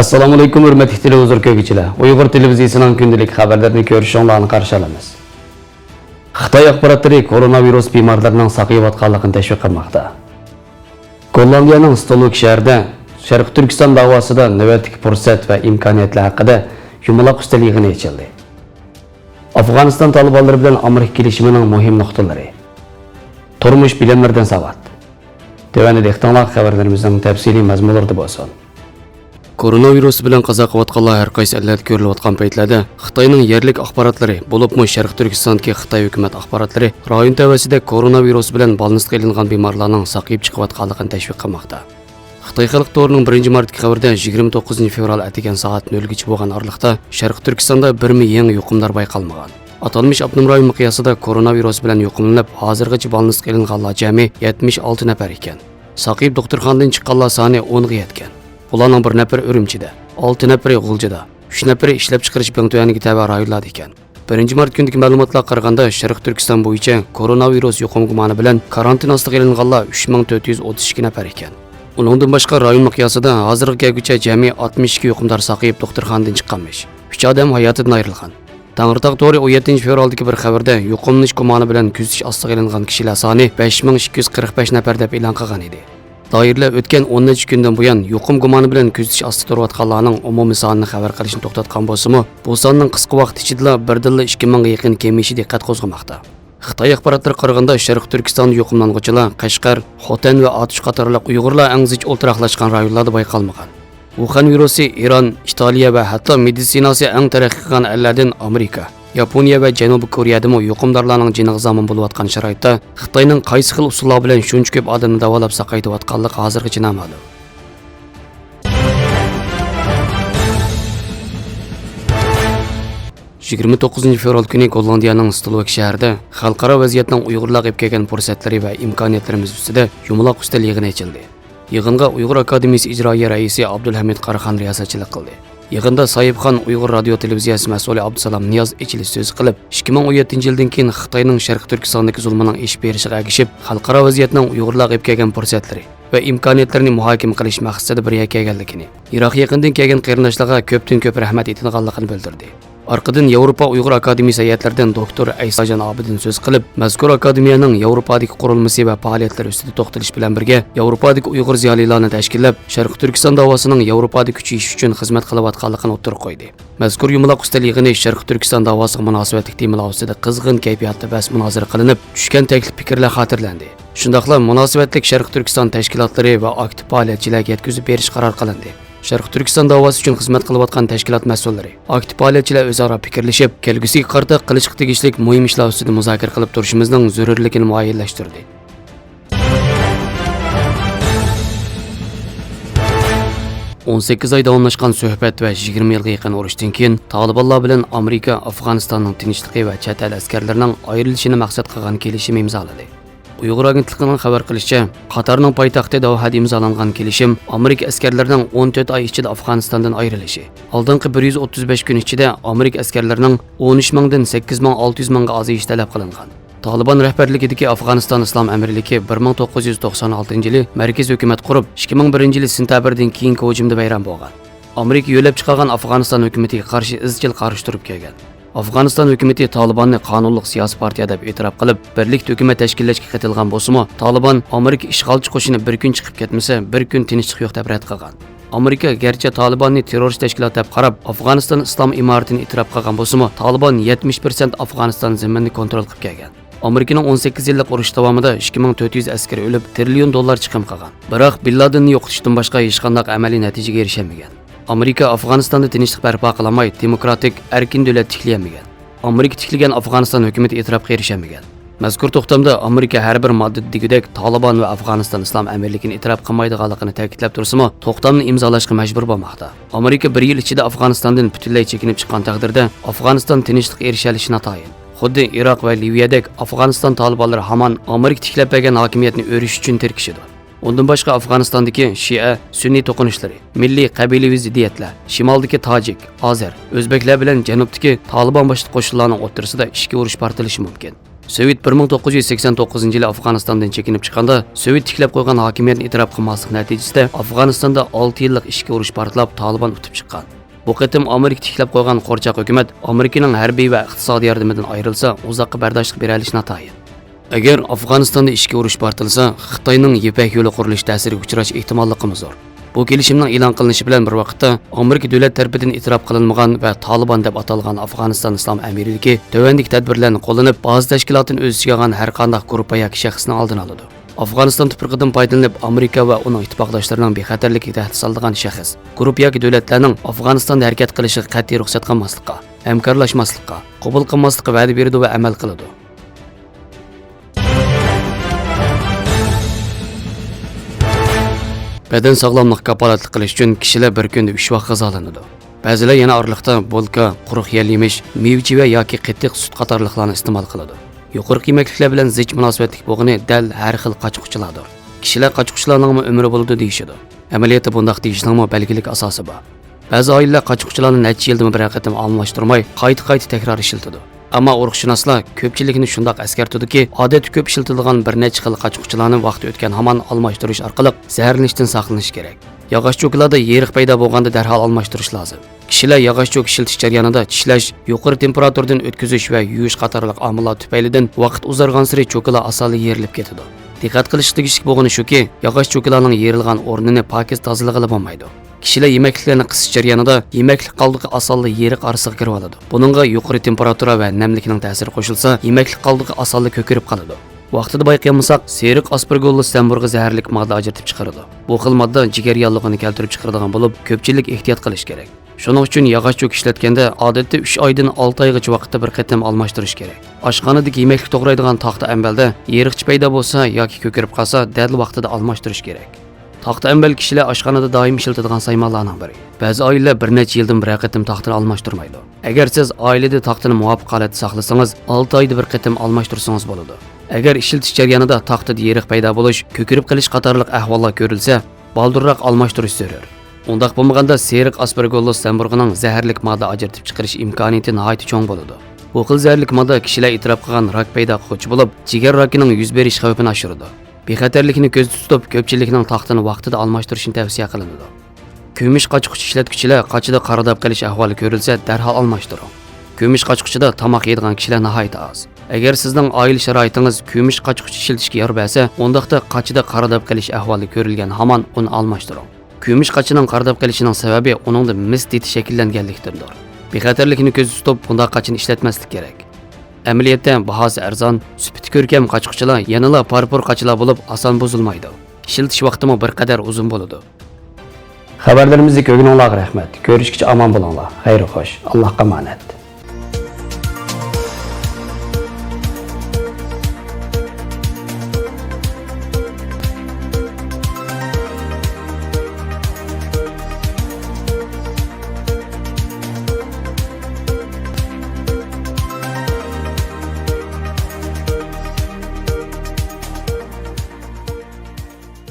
Assalomu alaykum hurmatli televizor ko'ruvchilar. Uyg'ur televiziyasining kundalik xabarlarini ko'rishinglarni qarshi olamiz. Xitoy axborotlari koronavirus bemorlarining saqayotganligini tashviq qilmoqda. Gollandiyaning Stolok shahrida Sharq Turkiston davosida navbatdagi fursat va imkoniyatlar haqida yumaloq ustal yig'ini ochildi. Afg'oniston talibanlari bilan Amerika kelishimining muhim nuqtalari. Turmush bilimlaridan savat. Tövəndə dehqonlar xabarlarimizning tafsiliy mazmunlarida bo'lsin. Koronavirus bilan qazo qilayotganlar har qaysi illat ko'rilayotgan paytlarda Xitoyning yerlik axborotlari, bo'libmi Sharq Turkistondagi Xitoy hukumat axborotlari rayon tavasida koronavirus bilan balniz qilingan bemorlarning saqayib chiqayotganligini tashviq qilmoqda. Xitoy xalq to'rining 1-martdagi xabarida 29 fevral atigan soat 0 gacha bo'lgan oraliqda Sharq Turkistonda birmi yangi yuqumlar bayqalmagan. Atalmış abnum rayon miqyosida koronavirus bilan yuqumlanib, hozirgacha balniz qilinganlar jami 76 nafar ekan. Saqayib doktorxonadan chiqqanlar soni 10 ga yetgan. Ularning 1 nafar Urumchida, 6 nafari G'uljida, 3 nafari ishlab chiqarish punktlariga tabiiy rayonlarda ekan. 1-mart kundagi ma'lumotlarga qaraganda Sharq Turkiston bo'yicha koronavirus yuqum gumoni bilan karantin ostiga ilinganlar 3432 nafar ekan. Uningdan boshqa rayon miqyosida hozirgacha jami 62 yuqumdor saqayib doktorxonadan chiqqanmish. 3 odam hayotidan ayrilgan. Tangirtaq to'g'ri 17 fevraldagi bir xabarda yuqumlanish gumoni bilan kuzatish ostiga ilingan kishilar soni 5245 nafar deb e'lon qilgan edi. Doirlar o'tgan 10 kundan buyon yuqum gumoni bilan kuzatish ostida turayotganlarning umumiy sonini xabar qilishni to'xtatgan bo'lsa-mu, bu sonning qisqa vaqt ichida birdan 2000 ga yaqin kemishi diqqat qo'zg'amoqda. Xitoy axborotlariga qaraganda Sharq Turkistonda yuqumlanuvchilar Qashqar, Xotan va Otish qatorliq Uyg'urlar eng zich o'ltiraqlashgan rayonlarda bayqalmagan. Wuhan virusi Iran, Italiya va hatto meditsinasi eng taraqqiy qilgan ellardan Amerika, Yaponiya va Janubiy Koreyada yuqumdorlarning jiniga zamon bo'layotgan sharoitda Xitoyning qaysi xil usullar bilan shuncha ko'p odamni davolab saqaytayotganligi hozirgacha noma'lum. Yigirma 9 fevral kuni Gollandiyaning Stolok shahrida xalqaro vaziyatning Uyg'urlarga olib kelgan fursatlari va imkoniyatlarimiz ustida yumaloq ustal yig'in ochildi. Yig'inga Uyg'ur akademiyasi ijroiya raisi Abdulhamid Qaraxon riyosatchilik qildi. Yig'inda Soyibxon Uyg'ur radio televiziyasi mas'uli Abdusalom Niyoz ichilish so'z qilib, 2017-yildan keyin Xitoyning Sharq Turkistondagi zulmining ish berishiga agishib, xalqaro vaziyatning Uyg'urlarga olib kelgan fursatlari va imkoniyatlarini muhokama qilish maqsadida bir yakka kelganligini, Iroq yaqindan kelgan qarindoshlarga ko'pdan ko'p rahmat aytganligini bildirdi. Arqadan Yevropa Uyg'ur akademiyasi hayatlaridan doktor Aysajon Abidin so'z qilib, mazkur akademiyaning Yevropadagi qurilmasi va faoliyatlari ustida to'xtalish bilan birga Yevropadagi Uyg'ur ziyolilarini tashkillab, Sharq Turkiston davosining Yevropada kuchayish uchun xizmat qilayotganligini o'ttirib qo'ydi. Mazkur yumaloq ustal yig'ini Sharq Turkiston davosiga munosabatli temalar ustida qizg'in kayfiyatda bahs munozara qilinib, tushgan taklif fikrlar xotirlandi. Shundaqla munosabatli Sharq Turkiston tashkilotlari va aktiv faoliyatchilarga yetkazib berish qaror qilindi. Sharq Turkiston davosi uchun xizmat qilayotgan tashkilot mas'ullari, aktiv faoliyatchilar o'zaro fikrlashib, kelgusiga qarta qilishga tegishli muhim ishlar ustida muzokara qilib turishimizning zarurligini muayyanlashtirdi. o'n 18 oy davomlashgan suhbat va 20 yilga yaqin urushdan keyin Talibanlar bilan Amerika Afg'onistonning tinchligi va chet el askarlarining ayrilishini maqsad qilgan kelishim imzoladi. Uyg'ur agentligining xabar qilishicha, Qatarning poytaxti Dohada imzolangan kelishim Amerika askarlarining 14 oy ichida Afg'onistondan ayrilishi, oldingi 135 kun ichida Amerika askarlarining 13 mingdan 8600 mingga ozayishi talab qilingan. Taliban rahbarligidagi Afg'oniston Islom Amirligi 1996-yili markaz hukumat qurib, 2001-yili sentabrdan keyingi hujumda bayram bo'lgan. Amerika yo'lab chiqargan Afg'oniston hukumatiga qarshi izchil qarshi turib kelgan. Afg'oniston hukumati Talibanni qonunliq siyosiy partiya deb e'tirof qilib, birlik hukumat tashkillashga qatilgan bo'lsa-mu, Taliban Amerika ishg'olchi qo'shini bir kun chiqib ketmasa, bir kun tinchlik yo'q deb rad qilgan. Amerika garchi Talibanni terrorist tashkilot deb qarab, Afg'oniston islom imoratini e'tirof qilgan bo'lsa-mu, Taliban 70% Afg'oniston zaminini kontrol qilib kelgan. Amerikaning 18 yillik urush davomida 2400 askar o'lib, trillion dollar chiqim qilgan. Biroq Bin Ladenni yo'qotishdan boshqa hech qanday amaliy natijaga erishamagan. Amerika Afg'onistonda tinchlik barpo qilmay, demokratik, erkin davlat tiklamagan. Amerika tiklagan Afg'oniston hukumati e'tirofga erishamagan. Mazkur to'xtamda Amerika har bir modda degudek Taliban va Afg'oniston islom amirligini e'tirof qilmaydiganligini ta'kidlab tursa-mu, to'xtamni imzolashga majbur bo'lmoqda. Amerika 1 yil ichida Afg'onistondan butunlay chekinib chiqqan taqdirda Afg'oniston tinchlik erishishi notayin. Xuddi Iroq va Liviyadek Afg'oniston talibanlari hamon Amerika tiklab bergan hokimiyatni o'rish uchun tirkishidi. Undan boshqa Afg'onistondagi Shia, Sunniy to'qinishlari, milliy qabilaviy ziddiyatlar, shimoldagi Tojik, Ozar, o'zbeklar bilan janubdagi Taliban boshliq qo'shinlarning o'rtasida ishga urush portlashi mumkin. Sovet 1989 yili Afg'onistondan chekinib chiqqanda, Sovet tiklab qo'ygan hokimiyatni e'tirof qilmaslik natijasida Afg'onistonda 6 yillik ichki urush portlab, Taliban o'tib chiqqan. Bu qitim Amerika tiklab qo'ygan qo'rchoq hukumat Amerikaning harbiy va iqtisodiy yordamidan ayrilsa, uzoqqa bardoshlik bera olish natoyin. Agar Afg'onistonda ichki urush portlasa, Xitoyning Ipak yo'li qurilish ta'siriga uchrash ehtimolligi zo'r. Bu kelishimning e'lon qilinishi bilan bir vaqtda Amerika davlat tarafidan e'tirof qilinmagan va Taliban deb atalgan Afg'oniston islom amirligi tovandik tadbirlarni qo'llanib, ba'zi tashkilotni o'z ichiga olgan har qanday guruh yoki shaxsning oldini oladi. Afg'oniston tuprog'idan foydalanib Amerika va uning ittifoqdoshlarining bexatarligiga tahdid solgan shaxs, guruh yoki davlatlarning Afg'onistonda harakat qilishiga qat'iy ruxsat qilmaslikka, hamkorlashmaslikka, qabul qilmaslikka va'da beradi va amal qiladi. Beden sog'lomlik kapolatli qilish uchun kishilar bir kunda 3 vaqt g'izolanadi. Ba'zilar yana oraliqda bolka, quruq yel yemish, mevji va yoki qattiq sut qatorliqlarni iste'mol qiladi. Yuqori qiymatliklar bilan zich munosabatlik bo'lgani dal har xil qochqochchilardir. Kishilar qochqochchilarning umri bo'ladi deyishadi. Amaliyotda bunday deyishning belgilik asosi bor. Ba'zi oilalar qochqochchilarni necha yildan bir qatim almashtirmay, qayta takror ishiltadi. Ammo urug'shunoslar ko'pchilikni shundoq eskartadiki, odatda ko'p ishiltilgan bir necha xil qochqochchilarni vaqti o'tgan hamon almashtirish orqali zaharlanishdan saqlanish kerak. Yog'och cho'klarda yeriq paydo bo'lganda darhol almashtirish lozim. Kishilar yog'och cho'k ishiltish jarayonida tishlash, yuqori temperaturdan o'tkazish va yuvish qatorliq omillar tufaylidan vaqt uzargan sari cho'klar asali yerilib ketadi. Diqqat qilish tegishli bo'lgani shuki, yog'och cho'klarning yerilgan o'rnini pokiz tozaligi bo'lmaydi. Kishilar yemekliklarni qisish jarayonida yemeklik qoldiqi asolli yeriq orasiga kirib oladi. Buningga yuqori temperatura va namlikning ta'siri qo'shilsa, yemeklik qoldiqi asolli ko'kirib qoladi. Vaqtida bayqayolmasak, seriq aspergillus zamburg'i zaharlik modda ajratib chiqaradi. Bu xil modda jigar yallig'ini keltirib chiqaradigan bo'lib, ko'pchilik ehtiyot qilish kerak. Shuning uchun yog'och cho'k ishlatganda odatda 3 oydan 6 oygacha vaqtda bir qatam almashtirish kerak. Oshxonadagi yemeklik to'g'raydigan taxta ambalda yeriqchi paydo bo'lsa yoki ko'kirib qolsa, dal vaqtida almashtirish kerak. Taxta ambal kishilar oshxonada doim ishlatadigan saymonlarning biri. Ba'zi oilalar bir necha yildan bir qatam taxtani almashtirmaydi. Agar siz oilada taxtani muvofiq holatda saqlasangiz, 6 oyda bir qatam almashtirsangiz bo'ladi. Agar ishiltish jarayonida taxtada yeriq paydo bo'lish, ko'kirib qilish qatorliq ahvollar ko'rilsa, baldirroq almashtirish zarur. Undaq bo'lmaganda seriq aspergillus zamburg'ining zaharlik modda ajratib chiqarish imkoniyati nihoyat cho'ng bo'ladi. Bu xil zaharlik modda kishilar e'tirof qilgan rak paydo qiluvchi bo'lib, jigar rakining yuz berish xavfini oshiradi. Bexatarlikni ko'zda tutib, ko'pchilikning taxtini vaqtida almashtirishni tavsiya qilinadi. Ko'mish qochqich ishlatuvchilar qochida qaradab qilish ahvoli ko'rilsa, darhol almashtiring. Ko'mish qochqichida tomoq yeydigan kishilar nihoyat oz. Agar sizning oila sharoitingiz ko'mish qochqich ishlatishga yor bersa, undaqda qochida qaradab qilish ahvoli ko'rilgan hamon uni almashtiring. Ko'mish qochining qaradab qilishining sababi uningda mis diti shakllanganlikdir. Bexatarlikni ko'zda tutib, bunday qochini ishlatmaslik kerak. Amaliyotda bahosi arzon, sifati ko'rkam qochqichlar yanada parpur qochlar bo'lib, oson buzilmaydi. Ishiltish vaqtimi bir qadar uzun bo'ladi. Xabarlarimizni ko'rganingizga rahmat. Ko'rishgacha omon bo'linglar. Xayr xo'sh. Allohga omonat.